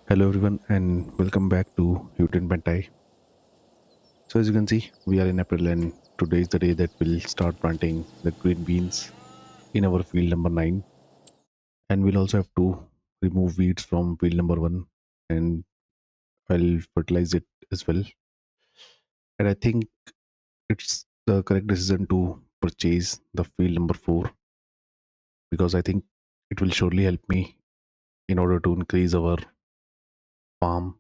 Hello everyone and welcome back to Hutan Pantai. So as you can see, we are in April and today is the day that we'll start planting the green beans in our field number 9, and we'll also have to remove weeds from field number 1, and I'll fertilize it as well. And I think it's the correct decision to purchase the field number 4 because I think it will surely help me in order to increase our farm.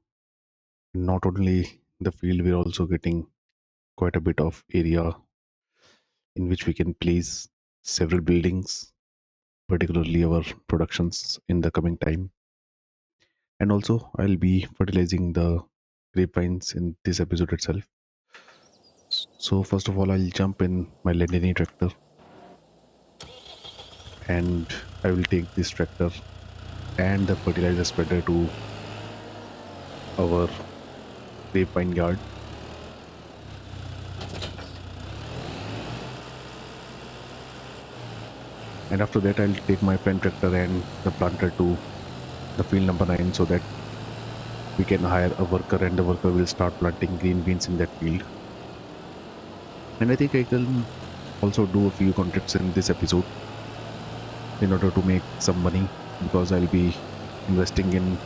Not only the field, we're also getting quite a bit of area in which we can place several buildings, particularly our productions in the coming time. And also, I'll be fertilizing the grapevines in this episode itself. So, first of all, I'll jump in my Lendini tractor and I will take this tractor and the fertilizer spreader to our grapevine yard. And after that, I'll take my pen tractor and the planter to the field number 9 so that we can hire a worker and the worker will start planting green beans in that field. And I think I can also do a few contracts in this episode in order to make some money because I'll be investing in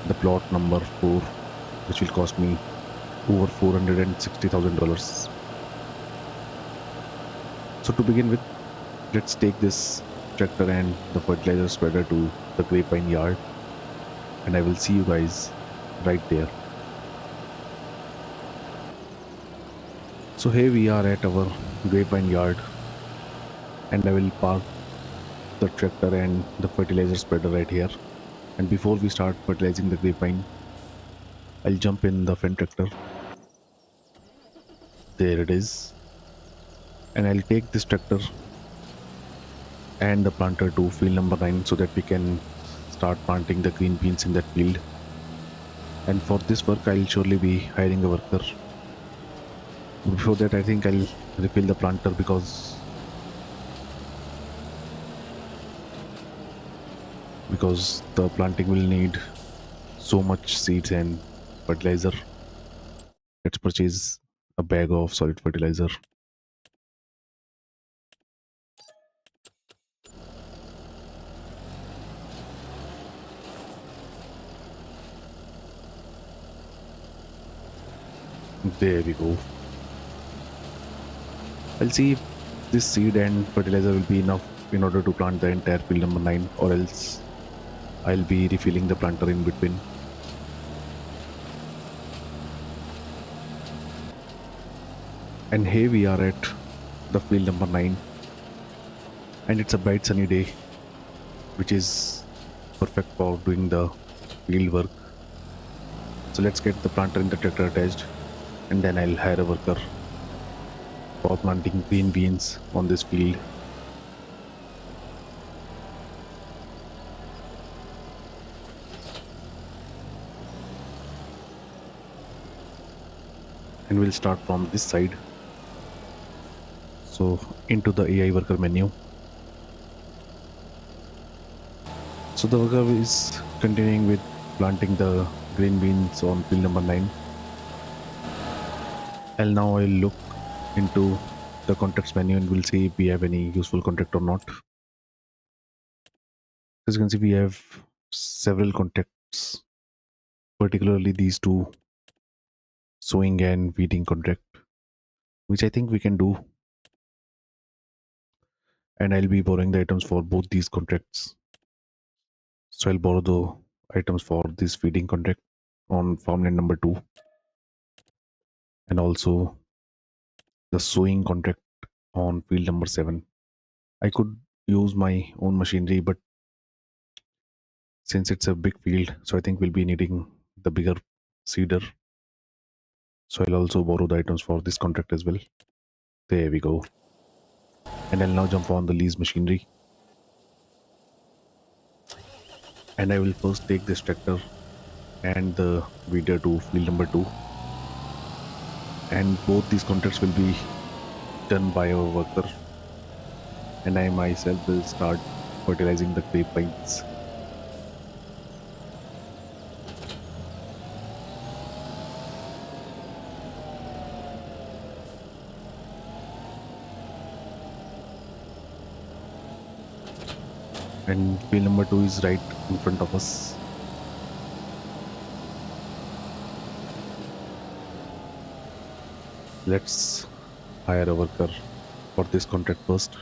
the plot number 4, which will cost me over $460,000. So to begin with, let's take this tractor and the fertilizer spreader to the grapevine yard, and I will see you guys right there. So here we are at our grapevine yard, and I will park the tractor and the fertilizer spreader right here. And before we start fertilizing the grapevine, I'll jump in the Fen tractor. There it is. And I'll take this tractor and the planter to field number 9 so that we can start planting the green beans in that field. And for this work, I'll surely be hiring a worker. Before that, I think I'll refill the planter because the planting will need so much seeds and fertilizer. Let's purchase a bag of solid fertilizer. There we go. I'll see if this seed and fertilizer will be enough in order to plant the entire field number 9, or else I'll be refilling the planter in between. And here we are at the field number 9, and it's a bright sunny day, which is perfect for doing the field work. So let's get the planter and the tractor attached, and then I'll hire a worker for planting green beans on this field. And we'll start from this side. So into the AI worker menu. So the worker is continuing with planting the green beans on field number 9. And now I'll look into the contacts menu and we'll see if we have any useful contact or not. As you can see, we have several contacts, particularly these two, sowing and weeding contract, which I think we can do. And I'll be borrowing the items for both these contracts. So I'll borrow the items for this feeding contract on farmland number 2, and also the sowing contract on field number 7. I could use my own machinery, but since it's a big field, so I think we'll be needing the bigger seeder. So I'll also borrow the items for this contract as well. There we go. And I'll now jump on the lease machinery. And I will first take this tractor and the weeder to field number 2. And both these contracts will be done by our worker. And I myself will start fertilizing the grapevines. and field number 2 is right in front of us. Let's hire a worker for this contract first.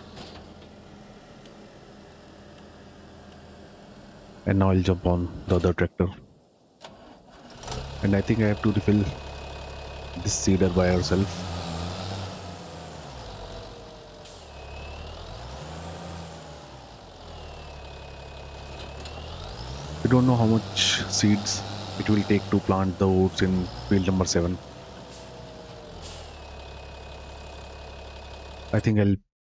And now I'll jump on the other tractor. And I think I have to refill this seeder by ourselves. We don't know how much seeds it will take to plant the oats in field number 7. I think I'll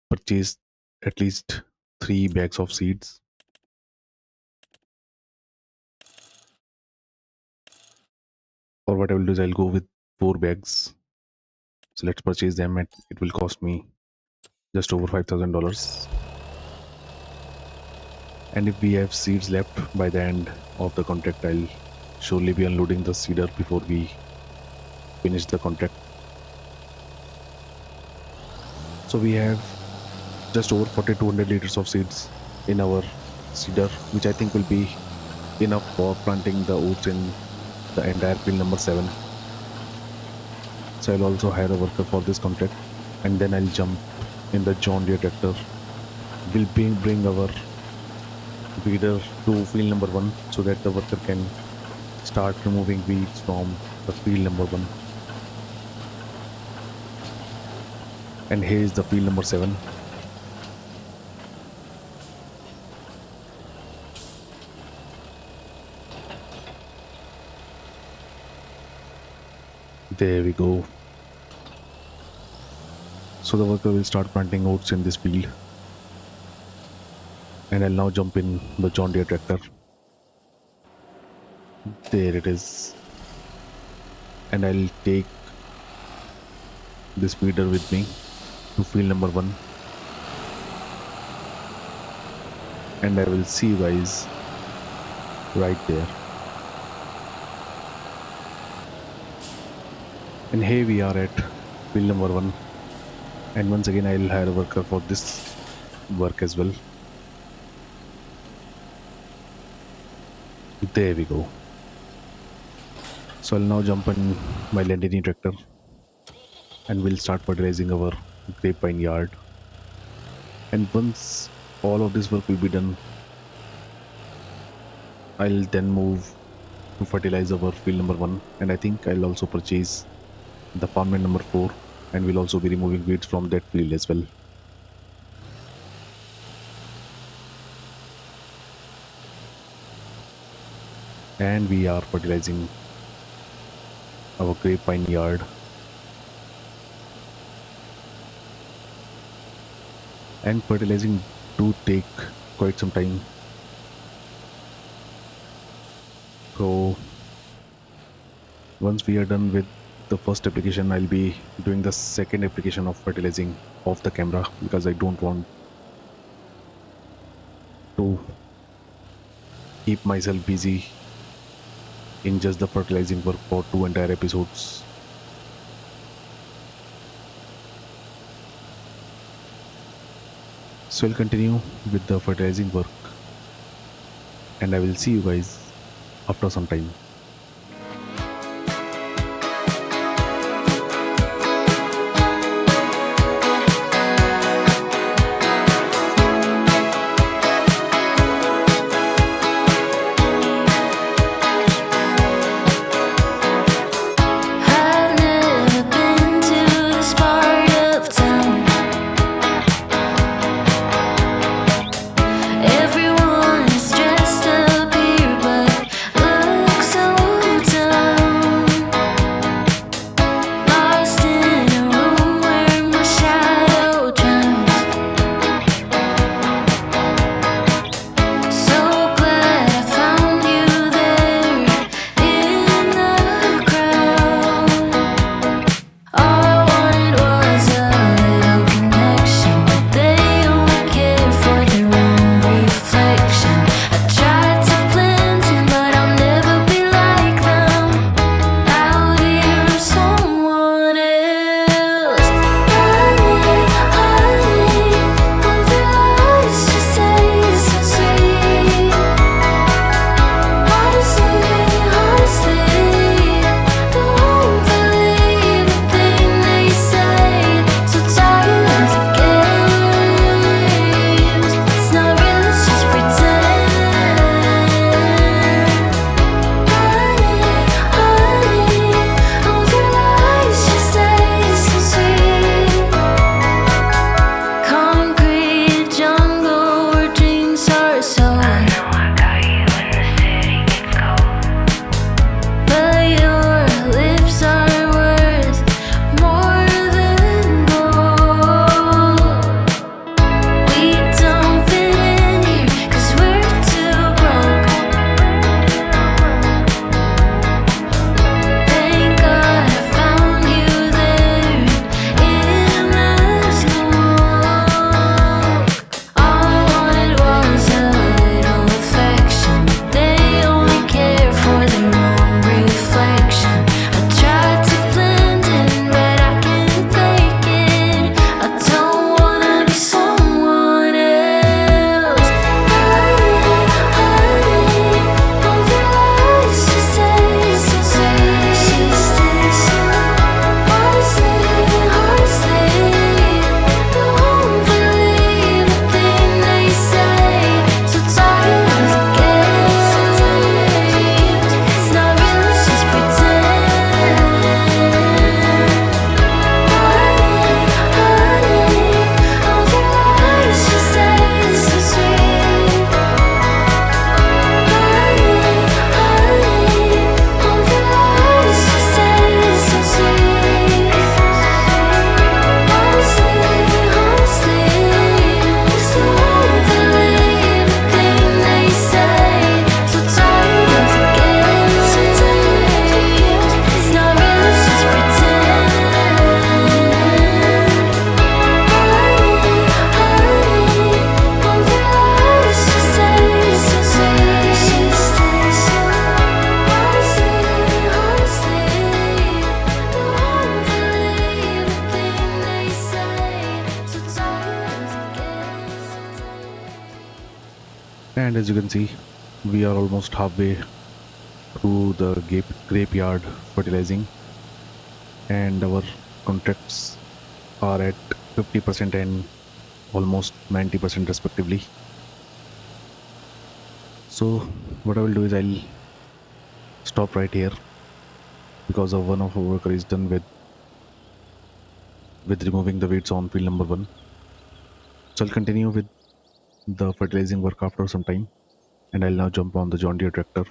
purchase at least 3 bags of seeds. Or what I will do is I'll go with 4 bags. So let's purchase them and it will cost me just over $5,000. And if we have seeds left by the end of the contract, I'll surely be unloading the seeder before we finish the contract. So we have just over 4,200 liters of seeds in our seeder, which I think will be enough for planting the oats in the entire field number 7. So I'll also hire a worker for this contract, and then I'll jump in the John Deere tractor. We'll bring our weeder to field number 1 so that the worker can start removing weeds from the field number 1. And here is the field number 7. There we go. So the worker will start planting oats in this field. And I'll now jump in the John Deere tractor. There it is. And I'll take this weeder with me to field number 1. And I will see you guys right there. And here we are at field number 1. And once again I'll hire a worker for this work as well. There we go. So I'll now jump on my Landini tractor and we'll start fertilizing our grapevine yard. And once all of this work will be done, I'll then move to fertilize our field number 1, and I think I'll also purchase the farmland number 4, and we'll also be removing weeds from that field as well. And we are fertilizing our grapevine yard. And fertilizing do take quite some time. So once we are done with the first application, I'll be doing the second application of fertilizing off the camera because I don't want to keep myself busy in just the fertilizing work for 2 entire episodes. So I'll continue with the fertilizing work and I will see you guys after some time. Everyone is dressed up here, but looks so And as you can see, we are almost halfway through the grape yard fertilizing, and our contracts are at 50% and almost 90% respectively. So what I will do is I'll stop right here because of one of our worker is done with removing the weeds on field number one. So I'll continue with the fertilizing work after some time, and I'll now jump on the John Deere tractor.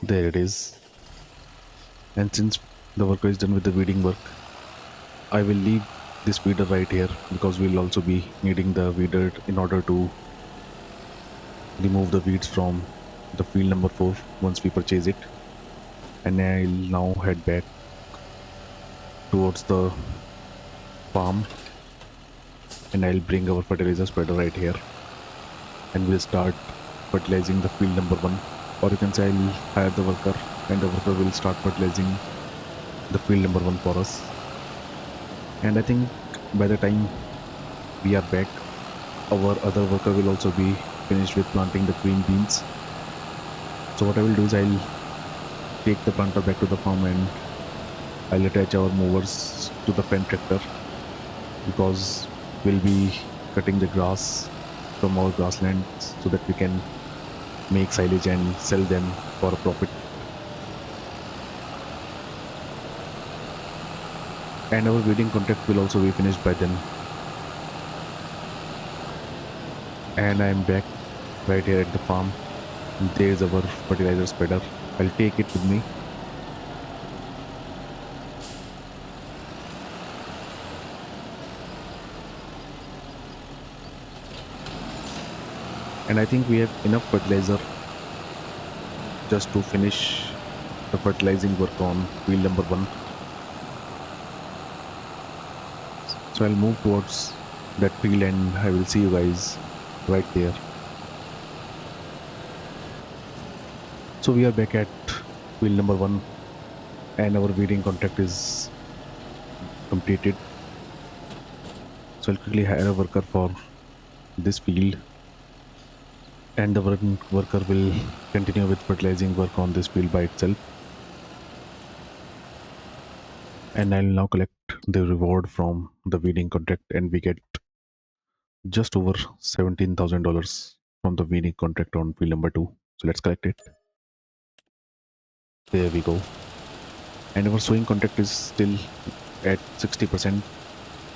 There it is. And since the worker is done with the weeding work, I will leave this weeder right here because we'll also be needing the weeder in order to remove the weeds from the field number 4 once we purchase it. And I'll now head back towards the farm, and I'll bring our fertilizer spreader right here, and we'll start fertilizing the field number 1. Or you can say I'll hire the worker, and the worker will start fertilizing the field number 1 for us. And I think by the time we are back, our other worker will also be finished with planting the green beans. So what I will do is I'll take the planter back to the farm, and I'll attach our movers to the pen tractor because we'll be cutting the grass from our grasslands so that we can make silage and sell them for a profit. And our weeding contract will also be finished by then. And I'm back right here at the farm. There's our fertilizer spreader. I'll take it with me. And I think we have enough fertilizer just to finish the fertilizing work on field number 1. So I'll move towards that field and I will see you guys right there. So we are back at field number 1 and our weeding contract is completed. So I'll quickly hire a worker for this field, and the worker will continue with fertilizing work on this field by itself. And I'll now collect the reward from the weeding contract, and we get just over $17,000 from the weeding contract on field number 2. So let's collect it. There we go. And our sowing contract is still at 60%,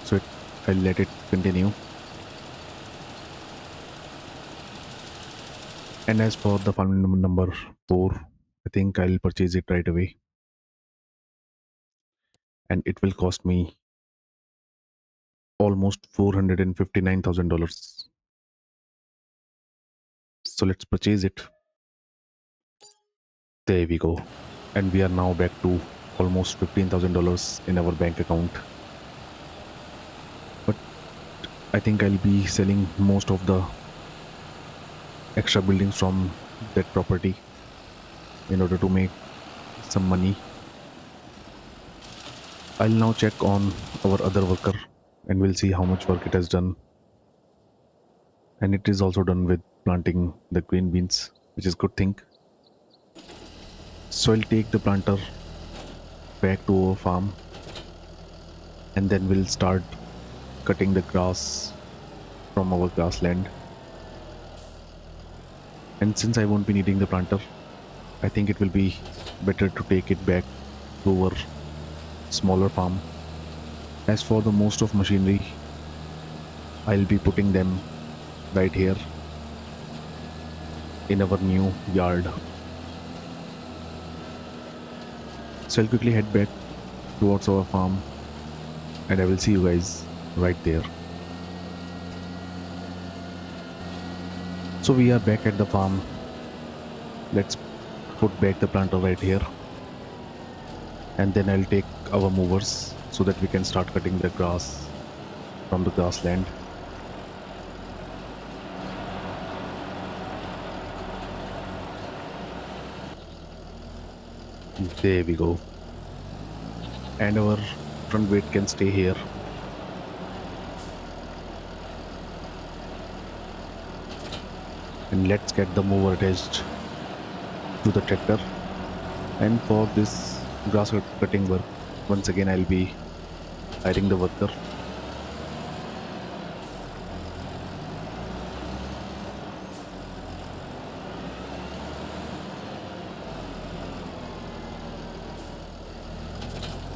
so I'll let it continue. And as for the farm number 4, I think I'll purchase it right away, and it will cost me almost $459,000. So let's purchase it. There we go. And we are now back to almost $15,000 in our bank account. But I think I'll be selling most of the extra buildings from that property in order to make some money. I'll now check on our other worker and we'll see how much work it has done. And it is also done with planting the green beans, which is good thing. So I'll take the planter back to our farm, and then we'll start cutting the grass from our grassland. And since I won't be needing the planter, I think it will be better to take it back to our smaller farm. As for the most of machinery, I'll be putting them right here in our new yard. So I'll quickly head back towards our farm, and I will see you guys right there. So we are back at the farm. Let's put back the planter right here, and then I'll take our movers so that we can start cutting the grass from the grassland. There we go. And our front weight can stay here, and let's get the mower attached to the tractor. And for this cutting work, once again I'll be hiring the worker.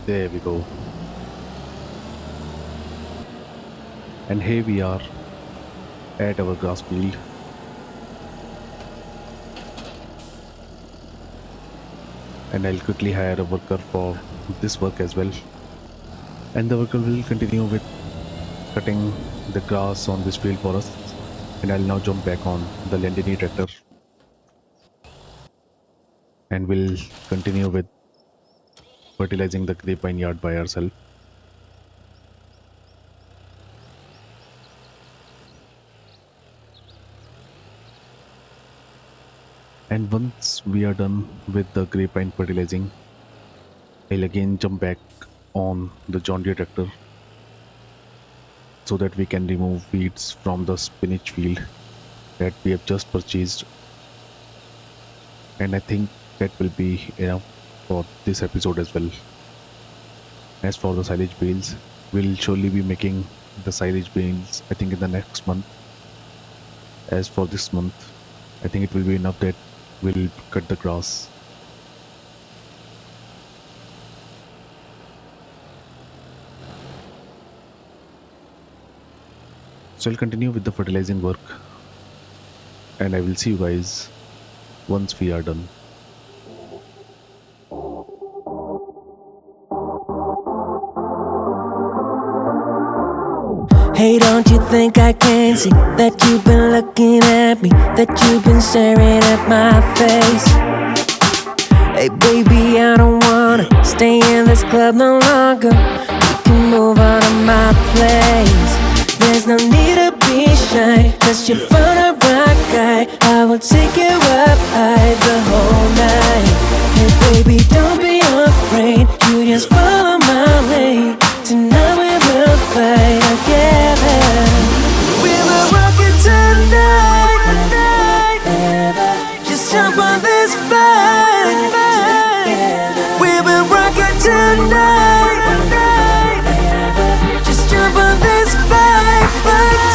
There we go. And here we are at our grass field. And I'll quickly hire a worker for this work as well. And the worker will continue with cutting the grass on this field for us. And I'll now jump back on the Landini tractor and we'll continue with fertilizing the grapevine yard by ourselves. And once we are done with the grapevine fertilizing, I'll again jump back on the John Deere tractor so that we can remove weeds from the spinach field that we have just purchased. And I think that will be enough for this episode as well. As for the silage bales, we'll surely be making the silage bales I think in the next month. As for this month, I think it will be enough that we'll cut the grass. So I'll continue with the fertilizing work and I will see you guys once we are done. Hey, don't you think I can see that you've been looking at me, that you've been staring at my face? Hey baby, I don't wanna stay in this club no longer. You can move on to my place. There's no need to be shy, cause you're found a right guy. I will take you up high the whole night. Hey baby, don't be afraid, you just follow my lead. Tonight we will fight together. We will rock it tonight. Just jump on this fight. We will rock it tonight. Just jump on this fight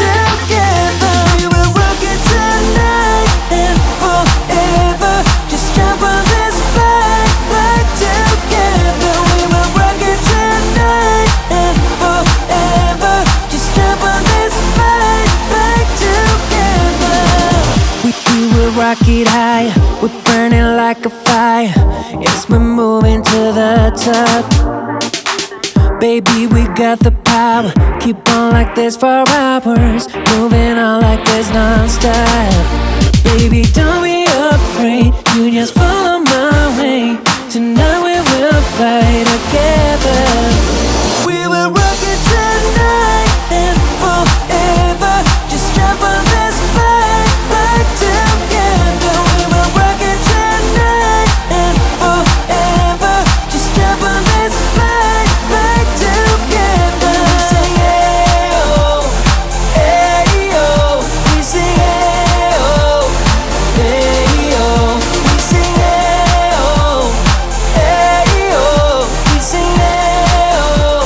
together. We will rock it tonight and forever. Just jump on this fight together. We will rock it tonight and forever. Just jump on this fight together. We will rock it high. We're burning like a fire. Yes, we're moving to the top. Baby, we got the power. Keep on like this for hours. Moving on like this non-stop. Baby, don't be afraid. You just follow my way. Tonight we will fight together. We will rock it tonight and forever. Just jump on this fight together. We will rock it tonight and forever. Just jump on this fight together. We say hey oh, hey oh. We say hey oh, hey oh. We say hey oh, hey oh. We say hey oh,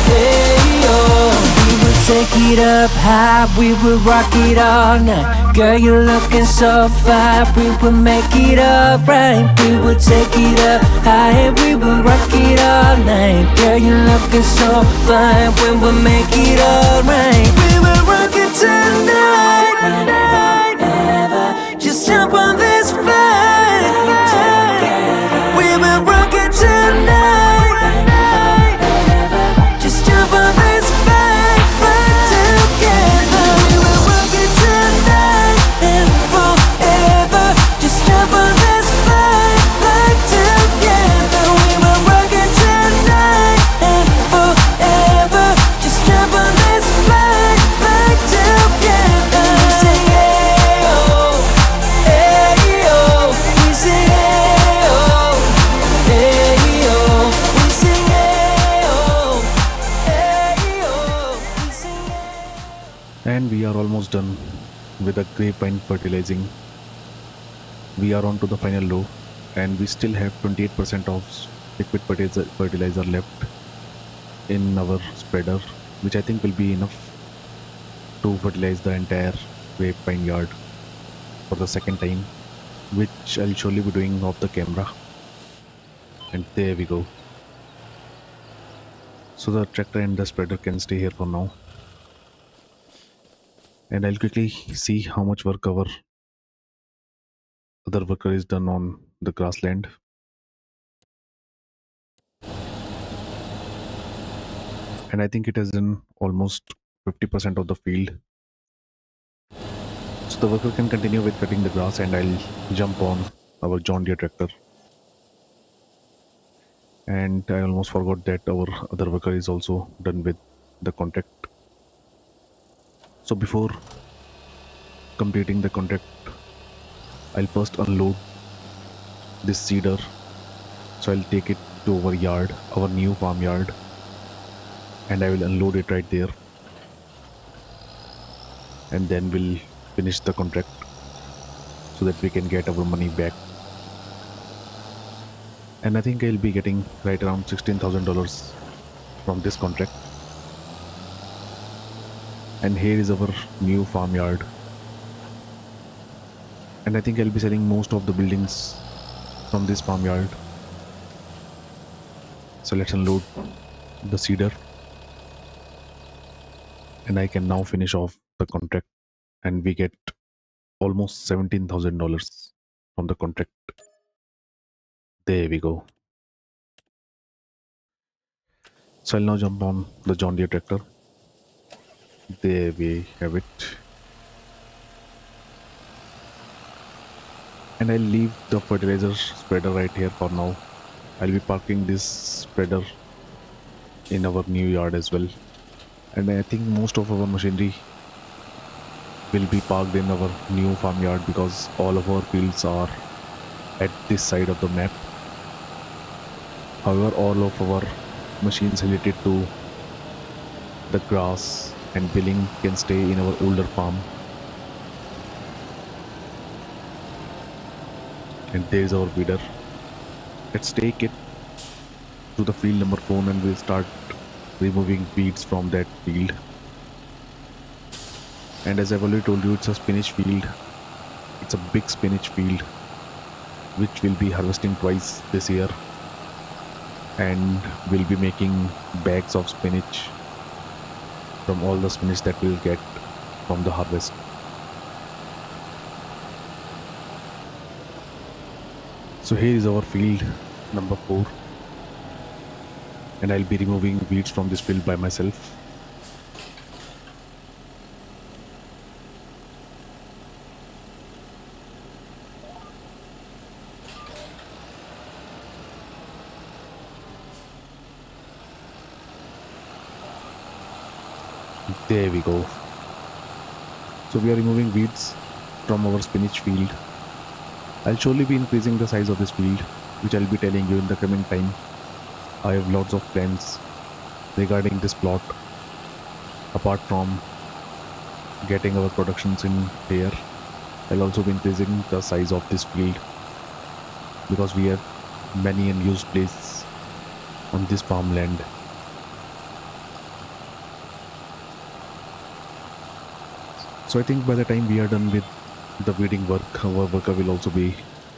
hey oh. We will take it up high, we will rock it all night. Girl, you're looking so fine, we will make it alright. We will take it up high, we will rock it all night. Girl, you're looking so fine, we will make it alright. We will rock it tonight. Just jump on this fight. We will rock it tonight. Just jump on this fight together. We will rock it tonight and forever. Just jump on this fight together. We will rock it tonight and forever. Just jump on this fight together. with the grapevine fertilizing. We are on to the final row, and we still have 28% of liquid fertilizer left in our spreader, which I think will be enough to fertilize the entire grapevine yard for the second time, which I'll surely be doing off the camera. And there we go. So the tractor and the spreader can stay here for now. And I'll quickly see how much work our other worker is done on the grassland. And I think it has done almost 50% of the field. So the worker can continue with cutting the grass, and I'll jump on our John Deere tractor. And I almost forgot that our other worker is also done with the contract. So before completing the contract, I'll first unload this seeder. So I'll take it to our yard, our new farmyard, and I will unload it right there. And then we'll finish the contract so that we can get our money back. And I think I'll be getting right around $16,000 from this contract. And here is our new farmyard. And I think I'll be selling most of the buildings from this farmyard. So let's unload the seeder. And I can now finish off the contract, and we get almost $17,000 from the contract. There we go. So I'll now jump on the John Deere tractor. There we have it. And I'll leave the fertilizer spreader right here for now. I'll be parking this spreader in our new yard as well. And I think most of our machinery will be parked in our new farmyard because all of our fields are at this side of the map. However, all of our machines related to the grass and billing can stay in our older farm. And there is our weeder. Let's take it to the field number 4 and we'll start removing weeds from that field. And as I've already told you, it's a spinach field. It's a big spinach field which we'll be harvesting twice this year, and we'll be making bags of spinach from all the spinach that we'll get from the harvest. So here is our field number 4, and I'll be removing weeds from this field by myself. There we go. So we are removing weeds from our spinach field. I'll surely be increasing the size of this field, which I'll be telling you in the coming time. I have lots of plans regarding this plot. Apart from getting our productions in here, I'll also be increasing the size of this field because we have many unused places on this farmland. So I think by the time we are done with the weeding work, our worker will also be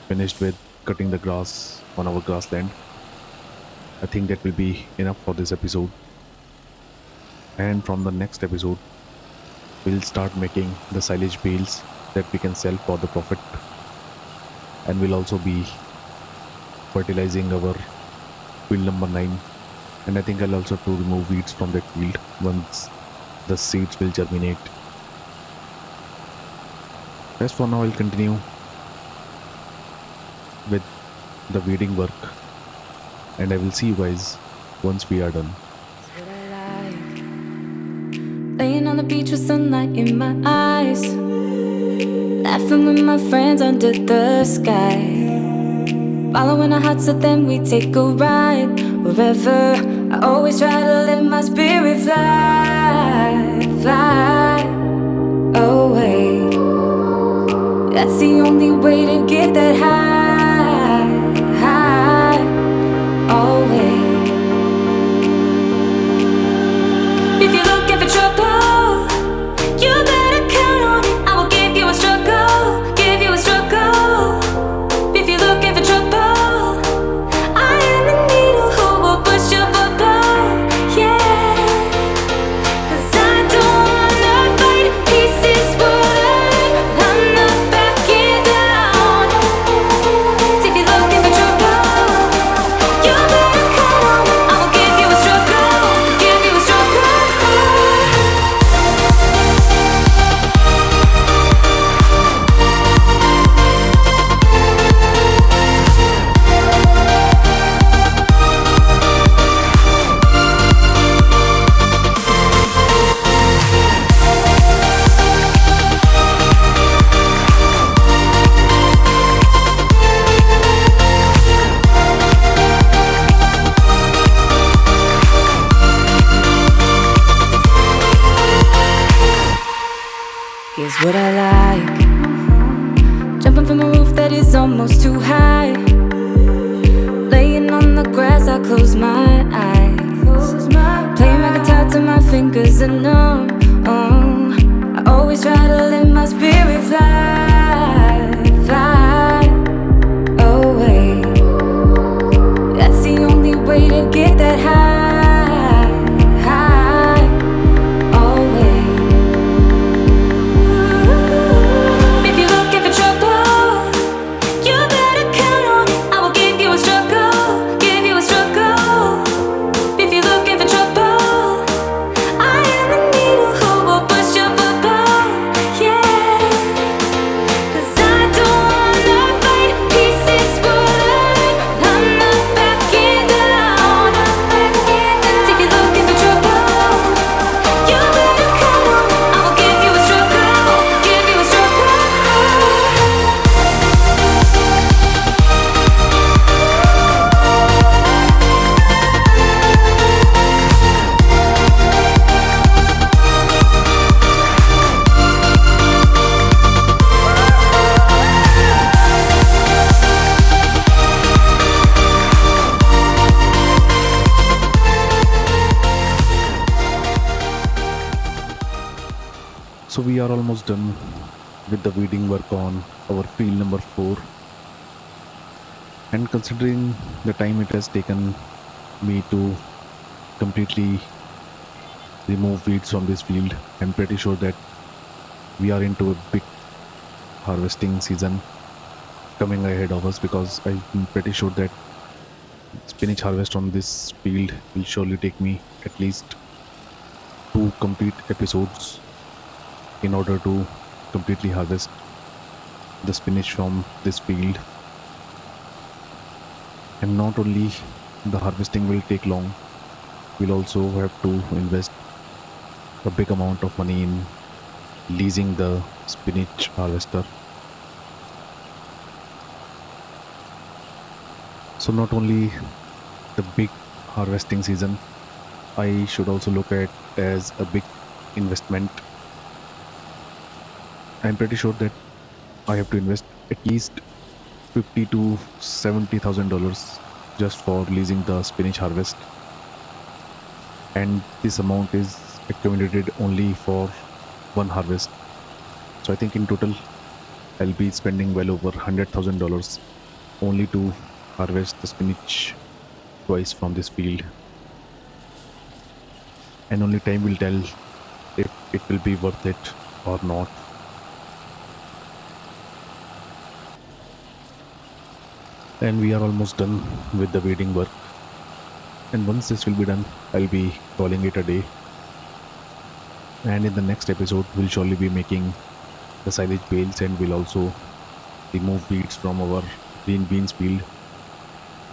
finished with cutting the grass on our grassland. I think that will be enough for this episode. And from the next episode, we'll start making the silage bales that we can sell for the profit. And we'll also be fertilizing our field number 9. And I think I'll also to remove weeds from that field once the seeds will germinate. As for now, I'll continue with the weeding work, and I will see you guys once we are done. What I like. Laying on the beach with sunlight in my eyes, laughing with my friends under the sky, following our hearts, so then we take a ride wherever. I always try to let my spirit fly, fly away. That's the only way to get that high, high, always. If you're looking for trouble, you better count on it. I will give you a struggle, give you a struggle. If you're looking for trouble, I am the needle who will push your bubble, yeah. 'Cause I don't wanna fight pieces, but I'm not backing down. So if you're looking for trouble, you better count on it. I will give you a struggle, give you a struggle. Here's what I like: jumping from a roof that is almost too high. Laying on the grass, I close my eyes. Playing my guitar till my fingers are numb. Oh, I always try to let my spirit fly, fly away. That's the only way to get that high, high, always. If you're looking for trouble, you better count on it. I will give you a struggle, give you a struggle. If you're looking for trouble, I am the needle who will push your bubble, yeah. 'Cause I don't wanna fight pieces, but I'm not backing down. So if you're looking for trouble, you better count on it. I will give you a struggle, give you a struggle. So we are almost done with the weeding work on our field number 4, and considering the time it has taken me to completely remove weeds from this field, I'm pretty sure that we are into a big harvesting season coming ahead of us, because I'm pretty sure that spinach harvest on this field will surely take me at least 2 complete episodes in order to completely harvest the spinach from this field. And not only the harvesting will take long, we'll also have to invest a big amount of money in leasing the spinach harvester. So not only the big harvesting season, I should also look at as a big investment. I'm pretty sure that I have to invest at least 50 to $70,000 just for leasing the spinach harvest, and this amount is accumulated only for one harvest. So I think in total I'll be spending well over $100,000 only to harvest the spinach twice from this field, and only time will tell if it will be worth it or not. And we are almost done with the weeding work, and once this will be done, I'll be calling it a day. And in the next episode, we'll surely be making the silage bales, and we'll also remove weeds from our green beans field,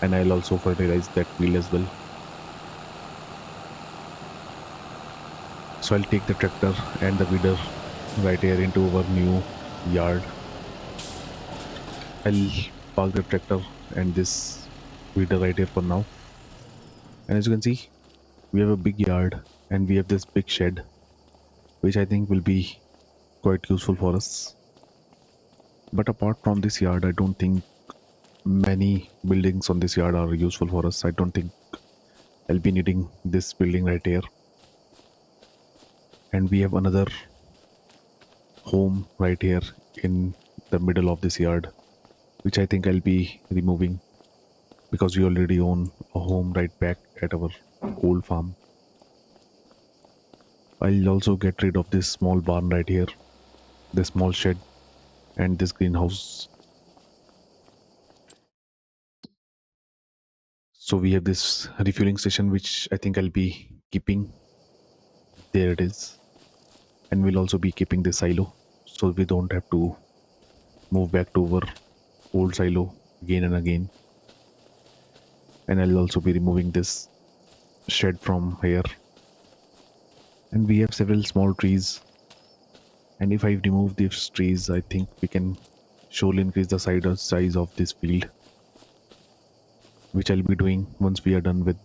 and I'll also fertilize that field as well. So I'll take the tractor and the weeder right here into our new yard. I'll park the tractor and this weeder right here for now. And as you can see, we have a big yard and we have this big shed, which I think will be quite useful for us. But apart from this yard, I don't think many buildings on this yard are useful for us. I don't think I'll be needing this building right here. And we have another home right here in the middle of this yard, which I think I'll be removing because we already own a home right back at our old farm. I'll also get rid of this small barn right here, this small shed, and this greenhouse. So we have this refueling station, which I think I'll be keeping. There it is. And we'll also be keeping this silo so we don't have to move back to our old silo again and again. And I'll also be removing this shed from here. And we have several small trees. And if I remove these trees, I think we can surely increase the size of this field, which I'll be doing once we are done with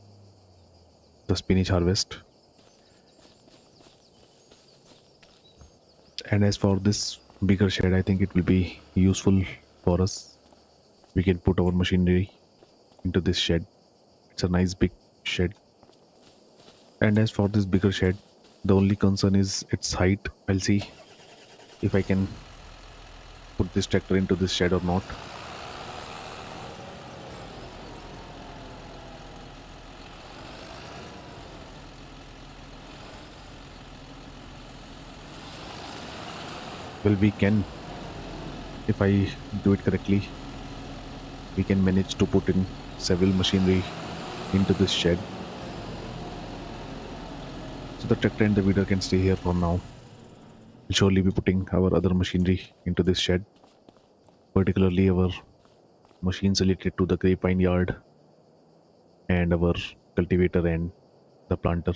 the spinach harvest. And as for this bigger shed, I think it will be useful for us. We can put our machinery into this shed. It's a nice big shed. And as for this bigger shed, the only concern is its height. I'll see if I can put this tractor into this shed or not. Well, we can, if I do it correctly, we can manage to put in several machinery into this shed. So the tractor and the weeder can stay here for now. We'll surely be putting our other machinery into this shed, particularly our machines related to the grapevine yard and our cultivator and the planter,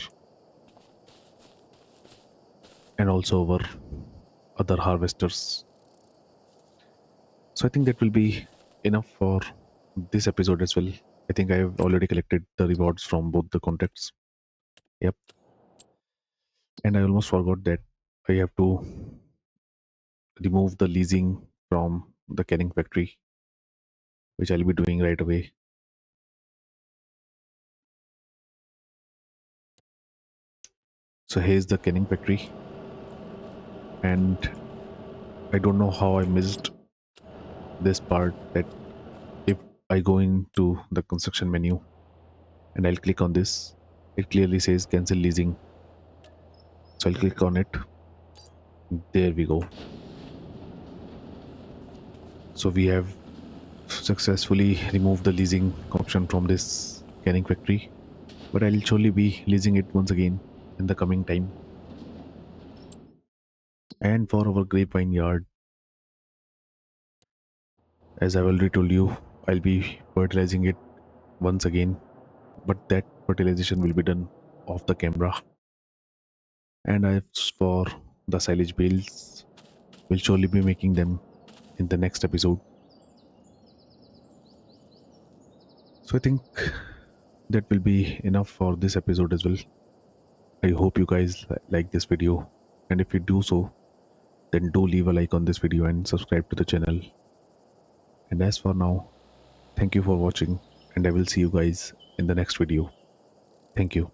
and also our other harvesters. So I think that will be enough for this episode as well. I think I have already collected the rewards from both the contracts. Yep. And I almost forgot that I have to remove the leasing from the canning factory, which I'll be doing right away. So here's the canning factory, and I don't know how I missed this part, that if I go into the construction menu and I'll click on this, it clearly says cancel leasing. So I'll click on it. There we go. So we have successfully removed the leasing option from this canning factory, but I'll surely be leasing it once again in the coming time. And for our grapevine yard, as I've already told you, I'll be fertilizing it once again, but that fertilization will be done off the camera. And as for the silage bales, we'll surely be making them in the next episode. So I think that will be enough for this episode as well. I hope you guys like this video, and if you do so, then do leave a like on this video and subscribe to the channel. And as for now, thank you for watching, and I will see you guys in the next video. Thank you.